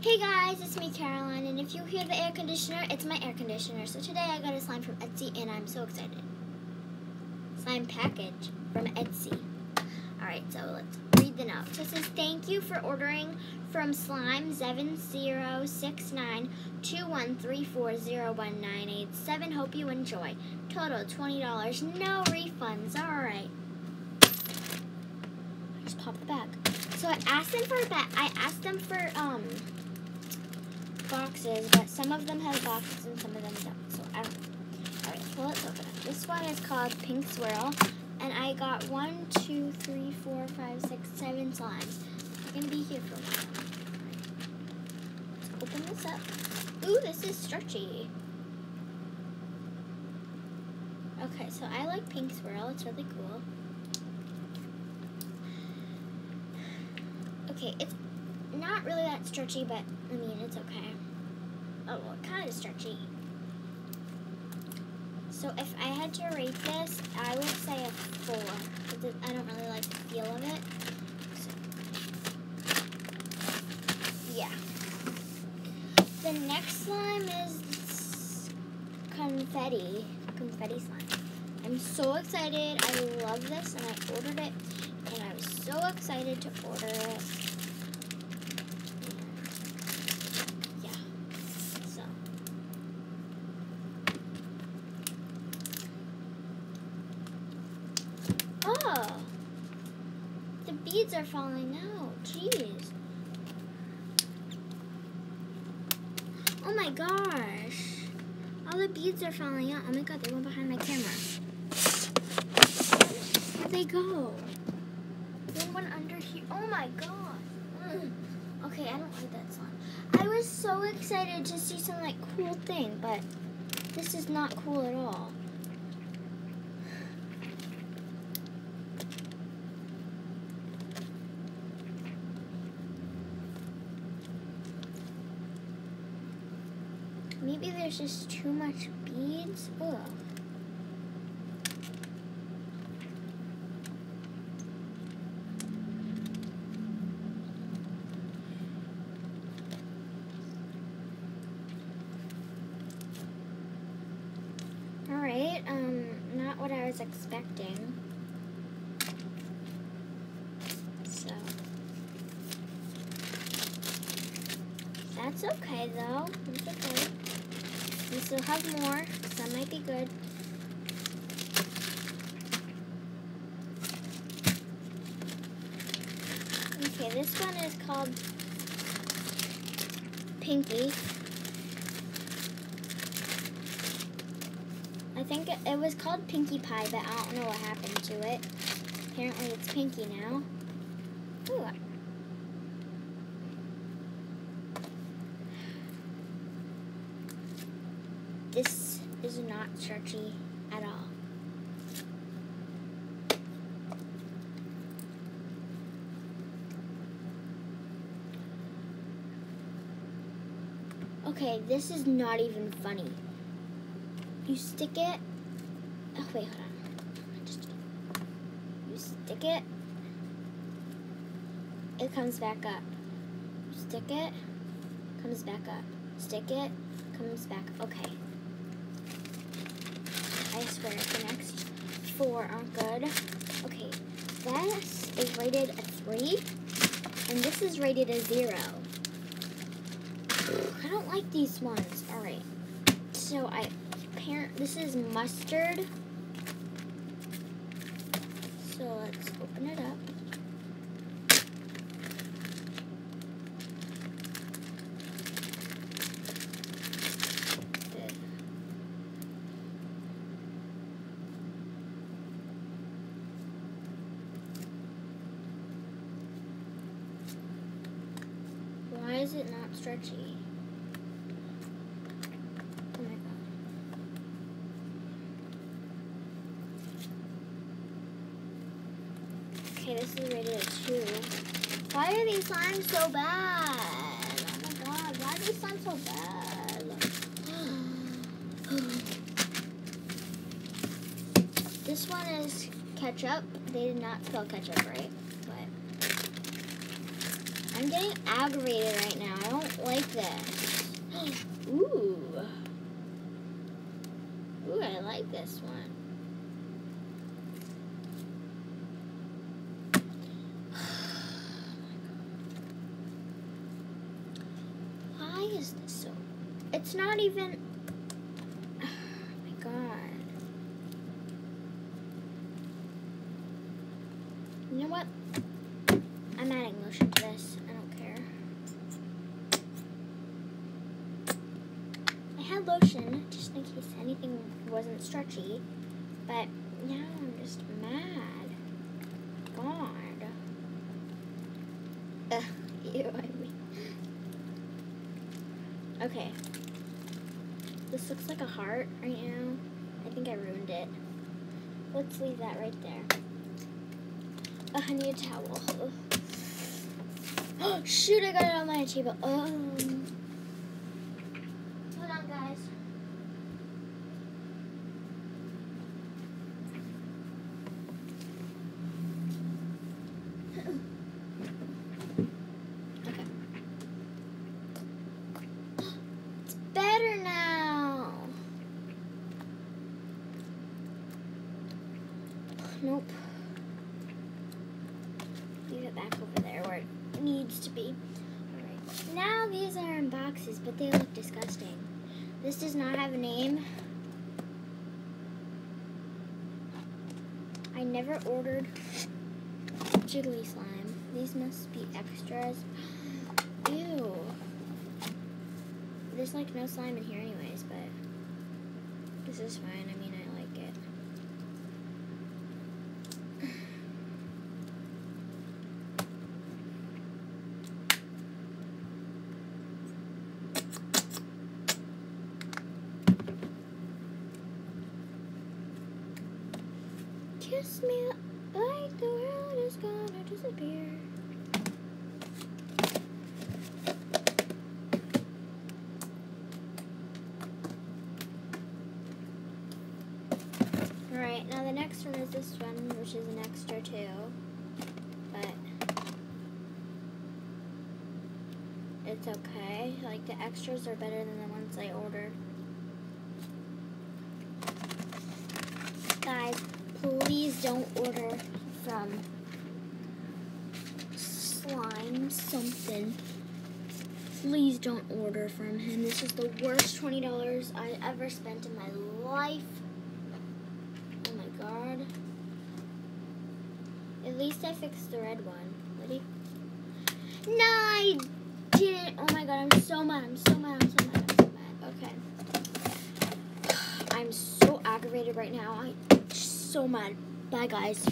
Hey guys, it's me Caroline, and if you hear the air conditioner, it's my air conditioner. So today I got a slime from Etsy and I'm so excited. Slime package from Etsy. Alright, so let's read the note. So it says, thank you for ordering from Slime 70692134019887. Hope you enjoy. Total $20, no refunds. Alright. Just pop the bag. So I asked them for boxes, but some of them have boxes and some of them don't. So I don't know. Alright, well, let's open it. This one is called Pink Swirl, and I got 1, 2, 3, 4, 5, 6, 7 slimes. They're gonna be here for a while. Let's open this up. Ooh, this is stretchy. Okay, so I like Pink Swirl. It's really cool. Okay, it's not really that stretchy, but I mean, it's okay. Oh, well, kind of stretchy. So if I had to rate this, I would say a 4. I don't really like the feel of it. So, yeah. The next slime is confetti slime. I'm so excited. I love this, and I ordered it, and I was so excited to order it. Oh, the beads are falling out. Jeez. Oh my gosh. All the beads are falling out. Oh my god, they went behind my camera. Where'd they go? They went under here. Oh my god. Okay, I don't like that slime. I was so excited to see some like cool thing, but this is not cool at all. Maybe there's just too much beads. Ugh. Alright, not what I was expecting. So, that's okay though. It's okay. We still have more, so that might be good. Okay, this one is called Pinky. I think it was called Pinkie Pie, but I don't know what happened to it. Apparently it's Pinky now. Ooh. This is not stretchy at all. Okay, this is not even funny. You stick it. Oh, wait, hold on. You stick it. It comes back up. You stick it. Comes back up. Stick it. Comes back. Okay. I swear, the next 4 aren't good. Okay, this is rated a 3, and this is rated a 0. I don't like these ones. Alright, so this is mustard. So let's open it up. Why is it not stretchy? Oh my god. Okay, this is rated a 2. Why are these slimes so bad? Oh my god, why are these slimes so bad? This one is ketchup. They did not spell ketchup right, but I'm getting aggravated right now. I don't like this. Ooh. Ooh, I like this one. Why is this so? It's not even. Oh my god. You know what? I'm adding lotion to this. I don't care. I had lotion just in case anything wasn't stretchy, but now I'm just mad. God. Ew, I mean. Okay. This looks like a heart right now. I think I ruined it. Let's leave that right there. Oh, I need a towel. Oh, shoot, I got it on my table. Hold on, guys. Okay. It's better now. Nope. Leave it back over there where it needs to be. Alright. Now these are in boxes, but they look disgusting. This does not have a name. I never ordered jiggly slime. These must be extras. Ew. There's like no slime in here anyways, but this is fine. I mean, I like it. Kiss me like the world is gonna disappear. Alright, now the next one is this one, which is an extra too. But it's okay. Like, the extras are better than the ones I ordered. Guys, please don't order from Slime something. Please don't order from him. This is the worst $20 I ever spent in my life. Oh my god. At least I fixed the red one. Ready? No, I didn't. Oh my god, I'm so mad. I'm so mad. I'm so mad. I'm so mad. Okay. I'm so aggravated right now. I'm so mad. Bye, guys.